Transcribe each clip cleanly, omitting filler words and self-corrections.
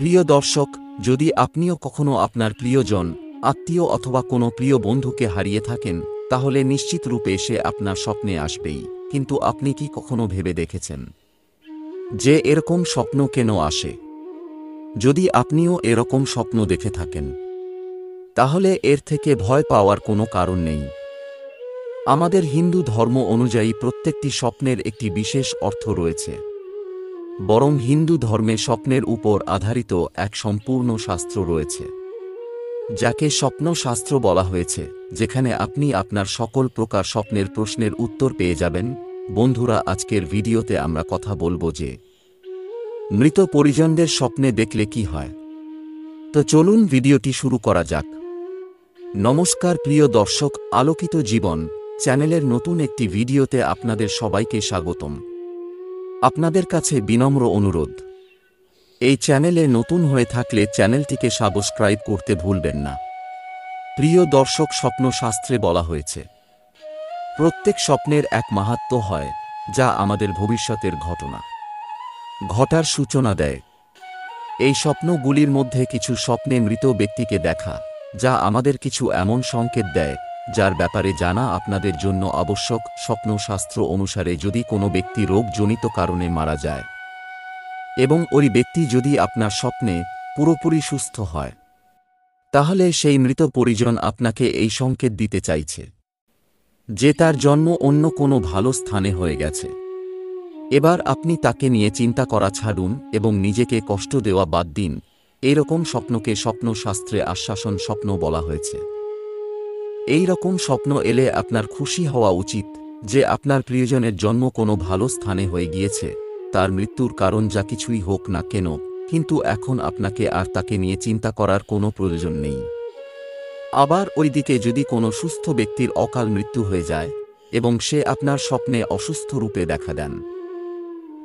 প্রিয় দর্শক, যদি আপনিও কখনো আপনার প্রিয়জন, আত্মীয় অথবা কোনো প্রিয় বন্ধুকে হারিয়ে থাকেন, তাহলে নিশ্চিত রূপে সে আপনার স্বপ্নে আসবেই। কিন্তু আপনি কি কখনো ভেবে দেখেছেন যে এরকম স্বপ্ন কেন আসে? যদি আপনিও এরকম স্বপ্ন দেখে থাকেন, তাহলে এর থেকে ভয় পাওয়ার কোনো কারণ নেই। আমাদের হিন্দু ধর্ম অনুযায়ী প্রত্যেকটি স্বপ্নের একটি বিশেষ অর্থ রয়েছে। বরং হিন্দু ধর্মে স্বপ্নের উপর আধারিত এক সম্পূর্ণ শাস্ত্র রয়েছে, যাকে স্বপ্নশাস্ত্র বলা হয়েছে, যেখানে আপনি আপনার সকল প্রকার স্বপ্নের প্রশ্নের উত্তর পেয়ে যাবেন। বন্ধুরা, আজকের ভিডিওতে আমরা কথা বলবো যে মৃত পরিজনদের স্বপ্নে দেখলে কি হয়। তো চলুন ভিডিওটি শুরু করা যাক। নমস্কার প্রিয় দর্শক, আলোকিত জীবন চ্যানেলের নতুন একটি ভিডিওতে আপনাদের সবাইকে স্বাগতম। আপনাদের কাছে বিনম্র অনুরোধ, এই চ্যানেলে নতুন হয়ে থাকলে চ্যানেলটিকে সাবস্ক্রাইব করতে ভুলবেন না। প্রিয় দর্শক, স্বপ্নশাস্ত্রে বলা হয়েছে প্রত্যেক স্বপ্নের এক মাহাত্ম্য হয়, যা আমাদের ভবিষ্যতের ঘটার সূচনা দেয়। এই স্বপ্নগুলির মধ্যে কিছু স্বপ্নে মৃত ব্যক্তিকে দেখা, যা আমাদের কিছু এমন সংকেত দেয় যার ব্যাপারে জানা আপনাদের জন্য আবশ্যক। স্বপ্নশাস্ত্র অনুসারে যদি কোনো ব্যক্তি রোগজনিত কারণে মারা যায় এবং ওই ব্যক্তি যদি আপনার স্বপ্নে পুরোপুরি সুস্থ হয়, তাহলে সেই মৃত পরিজন আপনাকে এই সংকেত দিতে চাইছে যে তার জন্ম অন্য কোনো ভালো স্থানে হয়ে গেছে। এবার আপনি তাকে নিয়ে চিন্তা করা ছাড়ুন এবং নিজেকে কষ্ট দেওয়া বাদ দিন। এইরকম স্বপ্নকে স্বপ্নশাস্ত্রে আশ্বাসন স্বপ্ন বলা হয়েছে। এই রকম স্বপ্ন এলে আপনার খুশি হওয়া উচিত যে আপনার প্রিয়জনের জন্ম কোনো ভালো স্থানে হয়ে গিয়েছে। তার মৃত্যুর কারণ যা কিছুই হোক না কেন, কিন্তু এখন আপনাকে আর তাকে নিয়ে চিন্তা করার কোনো প্রয়োজন নেই। আবার ওইদিকে যদি কোনো সুস্থ ব্যক্তির অকাল মৃত্যু হয়ে যায় এবং সে আপনার স্বপ্নে অসুস্থ রূপে দেখা দেন,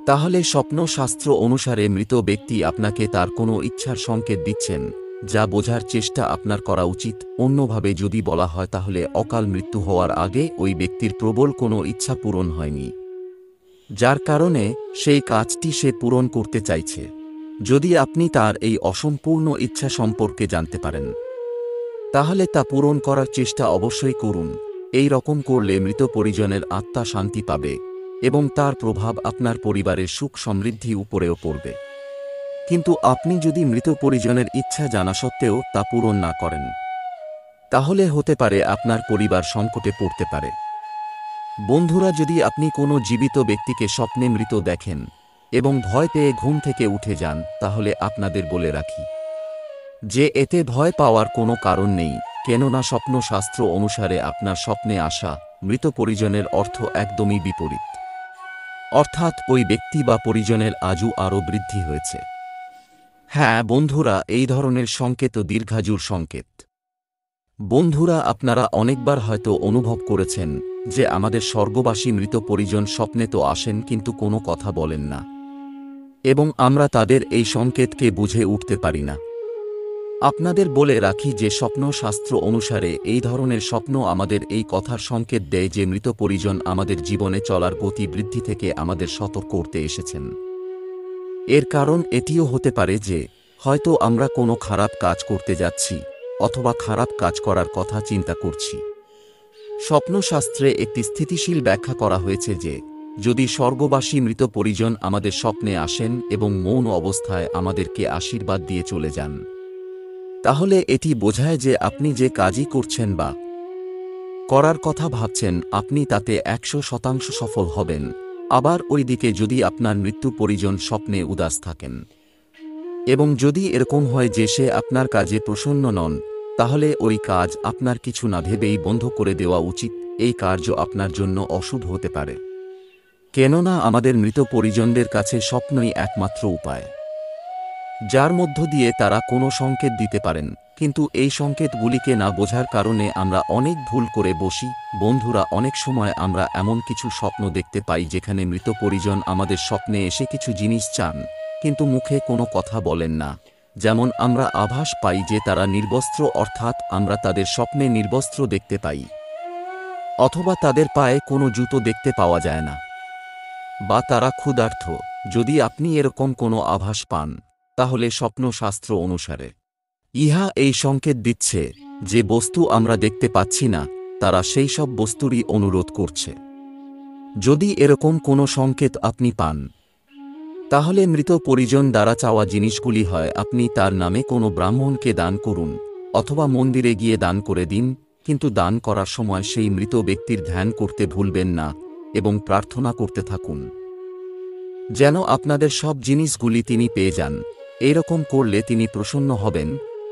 তাহলে স্বপ্নশাস্ত্র অনুসারে মৃত ব্যক্তি আপনাকে তার কোনো ইচ্ছার সংকেত দিচ্ছেন, যা বোঝার চেষ্টা আপনার করা উচিত। অন্যভাবে যদি বলা হয়, তাহলে অকাল মৃত্যু হওয়ার আগে ওই ব্যক্তির প্রবল কোনো ইচ্ছা পূরণ হয়নি, যার কারণে সেই কাজটি সে পূরণ করতে চাইছে। যদি আপনি তার এই অসম্পূর্ণ ইচ্ছা সম্পর্কে জানতে পারেন, তাহলে তা পূরণ করার চেষ্টা অবশ্যই করুন। এই রকম করলে মৃত পরিজনের আত্মা শান্তি পাবে এবং তার প্রভাব আপনার পরিবারের সুখ সমৃদ্ধি উপরেও পড়বে। কিন্তু আপনি যদি মৃত পরিজনের ইচ্ছা জানা সত্ত্বেও তা পূরণ না করেন, তাহলে হতে পারে আপনার পরিবার সংকটে পড়তে পারে। বন্ধুরা, যদি আপনি কোনো জীবিত ব্যক্তিকে স্বপ্নে মৃত দেখেন এবং ভয় পেয়ে ঘুম থেকে উঠে যান, তাহলে আপনাদের বলে রাখি যে এতে ভয় পাওয়ার কোনো কারণ নেই, কেননা স্বপ্নশাস্ত্র অনুসারে আপনার স্বপ্নে আসা মৃত পরিজনের অর্থ একদমই বিপরীত। অর্থাৎ ওই ব্যক্তি বা পরিজনের আয়ু আরও বৃদ্ধি হয়েছে। হ্যাঁ বন্ধুরা, এই ধরনের সংকেত দীর্ঘায়ুর সংকেত। বন্ধুরা, আপনারা অনেকবার হয়তো অনুভব করেছেন যে আমাদের স্বর্গবাসী মৃত পরিজন স্বপ্নে তো আসেন কিন্তু কোনো কথা বলেন না, এবং আমরা তাদের এই সংকেতকে বুঝে উঠতে পারি না। আপনাদের বলে রাখি যে স্বপ্নশাস্ত্র অনুসারে এই ধরনের স্বপ্ন আমাদের এই কথার সংকেত দেয় যে মৃত পরিজন আমাদের জীবনে চলার গতি বৃদ্ধি থেকে আমাদের সতর্ক করতে এসেছেন। এর কারণ এটিও হতে পারে যে হয়তো আমরা কোনো খারাপ কাজ করতে যাচ্ছি অথবা খারাপ কাজ করার কথা চিন্তা করছি। স্বপ্নশাস্ত্রে একটি স্থিতিশীল ব্যাখ্যা করা হয়েছে যে যদি স্বর্গবাসী মৃত পরিজন আমাদের স্বপ্নে আসেন এবং মৌন অবস্থায় আমাদেরকে আশীর্বাদ দিয়ে চলে যান, তাহলে এটি বোঝায় যে আপনি যে কাজই করছেন বা করার কথা ভাবছেন, আপনি তাতে 100% সফল হবেন। আবার ওইদিকে যদি আপনার মৃত্যু পরিজন স্বপ্নে উদাস থাকেন এবং যদি এরকম হয় যে সে আপনার কাজে প্রসন্ন নন, তাহলে ওই কাজ আপনার কিছু না ভেবেই বন্ধ করে দেওয়া উচিত। এই কার্য আপনার জন্য অশুভ হতে পারে, কেননা আমাদের মৃত পরিজনদের কাছে স্বপ্নই একমাত্র উপায়, যার মধ্য দিয়ে তারা কোনো সংকেত দিতে পারেন। কিন্তু এই সংকেতগুলিকে না বোঝার কারণে আমরা অনেক ভুল করে বসি। বন্ধুরা, অনেক সময় আমরা এমন কিছু স্বপ্ন দেখতে পাই যেখানে মৃত পরিজন আমাদের স্বপ্নে এসে কিছু জিনিস চান, কিন্তু মুখে কোনো কথা বলেন না। যেমন আমরা আভাস পাই যে তারা নির্বস্ত্র, অর্থাৎ আমরা তাদের স্বপ্নে নির্বস্ত্র দেখতে পাই, অথবা তাদের পায়ে কোনো জুতো দেখতে পাওয়া যায় না, বা তারা ক্ষুধার্ত। যদি আপনি এরকম কোনো আভাস পান, তাহলে স্বপ্নশাস্ত্র অনুসারে ইহা এই সংকেত দিচ্ছে যে বস্তু আমরা দেখতে পাচ্ছি না তারা সেই সব বস্তুরই অনুরোধ করছে। যদি এরকম কোনো সংকেত আপনি পান, তাহলে মৃত পরিজন দ্বারা চাওয়া জিনিসগুলি হয় আপনি তার নামে কোনো ব্রাহ্মণকে দান করুন অথবা মন্দিরে গিয়ে দান করে দিন, কিন্তু দান করার সময় সেই মৃত ব্যক্তির ধ্যান করতে ভুলবেন না এবং প্রার্থনা করতে থাকুন যেন আপনাদের সব জিনিসগুলি তিনি পেয়ে যান। এরকম করলে তিনি প্রসন্ন হবেন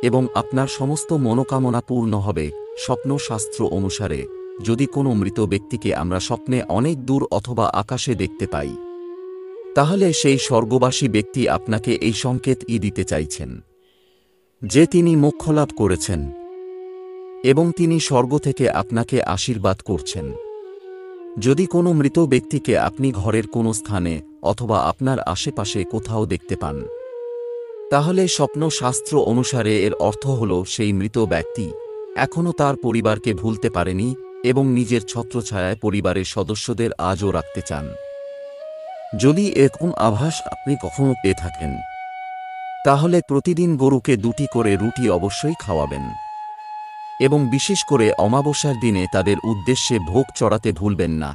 এবং আপনার সমস্ত মনোকামনা পূর্ণ হবে। স্বপ্নশাস্ত্র অনুসারে যদি কোনো মৃত ব্যক্তিকে আমরা স্বপ্নে অনেক দূর অথবা আকাশে দেখতে পাই, তাহলে সেই স্বর্গবাসী ব্যক্তি আপনাকে এই সংকেতই দিতে চাইছেন যে তিনি মোক্ষলাভ করেছেন এবং তিনি স্বর্গ থেকে আপনাকে আশীর্বাদ করছেন। যদি কোনো মৃত ব্যক্তিকে আপনি ঘরের কোনো স্থানে অথবা আপনার আশেপাশে কোথাও দেখতে পান, তাহলে স্বপ্নশাস্ত্র অনুসারে এর অর্থ হল সেই মৃত ব্যক্তি এখনও তার পরিবারকে ভুলতে পারেনি এবং নিজের ছত্রছায়ায় পরিবারের সদস্যদের আজও রাখতে চান। যদি এরকম আভাস আপনি কখনো পেয়ে থাকেন, তাহলে প্রতিদিন গরুকে 2টি করে রুটি অবশ্যই খাওয়াবেন এবং বিশেষ করে অমাবস্যার দিনে তাদের উদ্দেশ্যে ভোগ চড়াতে ভুলবেন না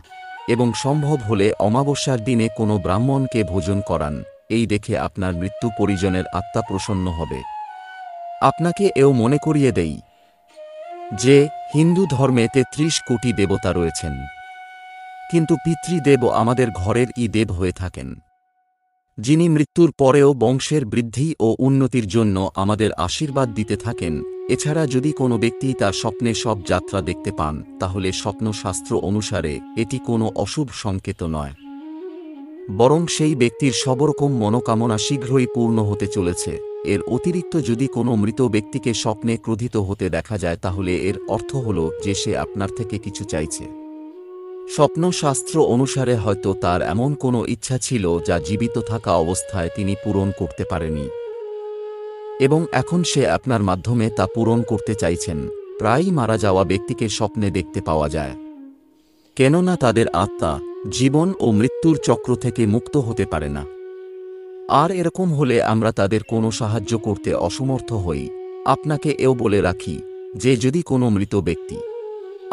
এবং সম্ভব হলে অমাবস্যার দিনে কোনো ব্রাহ্মণকে ভোজন করান। এই দেখে আপনার মৃত্যু পরিজনের আত্মা প্রসন্ন হবে। আপনাকে এও মনে করিয়ে দেই যে হিন্দু ধর্মে 33 কোটি দেবতা রয়েছেন, কিন্তু পিতৃদেব আমাদের ঘরের দেব হয়ে থাকেন, যিনি মৃত্যুর পরেও বংশের বৃদ্ধি ও উন্নতির জন্য আমাদের আশীর্বাদ দিতে থাকেন। এছাড়া যদি কোনো ব্যক্তি তার স্বপ্নে সব যাত্রা দেখতে পান, তাহলে স্বপ্নশাস্ত্র অনুসারে এটি কোনো অশুভ সংকেত নয়, বরং সেই ব্যক্তির সবরকম মনোকামনা শীঘ্রই পূর্ণ হতে চলেছে। এর অতিরিক্ত যদি কোনো মৃত ব্যক্তিকে স্বপ্নে ক্রোধিত হতে দেখা যায়, তাহলে এর অর্থ হল যে সে আপনার থেকে কিছু চাইছে। স্বপ্নশাস্ত্র অনুসারে হয়তো তার এমন কোনো ইচ্ছা ছিল যা জীবিত থাকা অবস্থায় তিনি পূরণ করতে পারেনি এবং এখন সে আপনার মাধ্যমে তা পূরণ করতে চাইছেন। প্রায়ই মারা যাওয়া ব্যক্তিকে স্বপ্নে দেখতে পাওয়া যায়, কেননা তাদের আত্মা জীবন ও মৃত্যুর চক্র থেকে মুক্ত হতে পারে না। আর এরকম হলে আমরা তাদের কোনো সাহায্য করতে অসমর্থ হই। আপনাকে এও বলে রাখি যে যদি কোনো মৃত ব্যক্তি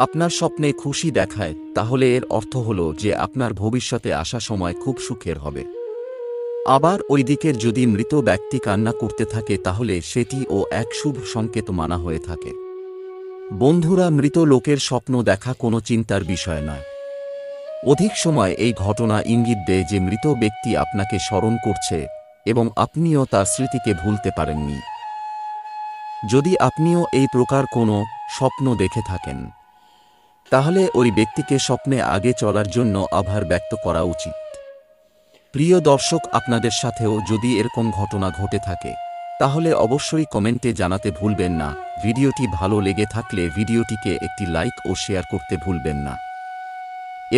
আপনার স্বপ্নে খুশি দেখায়, তাহলে এর অর্থ হল যে আপনার ভবিষ্যতে আসা সময় খুব সুখের হবে। আবার ওই দিকের যদি মৃত ব্যক্তি কান্না করতে থাকে, তাহলে সেটিও এক শুভ সংকেত মানা হয়ে থাকে। বন্ধুরা, মৃত লোকের স্বপ্ন দেখা কোনো চিন্তার বিষয় নয়। অধিক সময় এই ঘটনা ইঙ্গিত দেয় যে মৃত ব্যক্তি আপনাকে স্মরণ করছে এবং আপনিও তার স্মৃতিকে ভুলতে পারেননি। যদি আপনিও এই প্রকার কোনো স্বপ্ন দেখে থাকেন, তাহলে ওই ব্যক্তিকে স্বপ্নে আগে চলার জন্য আভার ব্যক্ত করা উচিত। প্রিয় দর্শক, আপনাদের সাথেও যদি এরকম ঘটনা ঘটে থাকে, তাহলে অবশ্যই কমেন্টে জানাতে ভুলবেন না। ভিডিওটি ভালো লেগে থাকলে ভিডিওটিকে একটি লাইক ও শেয়ার করতে ভুলবেন না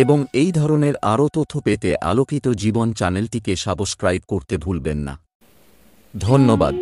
এবং এই ধরনের আরও তথ্য পেতে আলোকিত জীবন চ্যানেলটিকে সাবস্ক্রাইব করতে ভুলবেন না। ধন্যবাদ।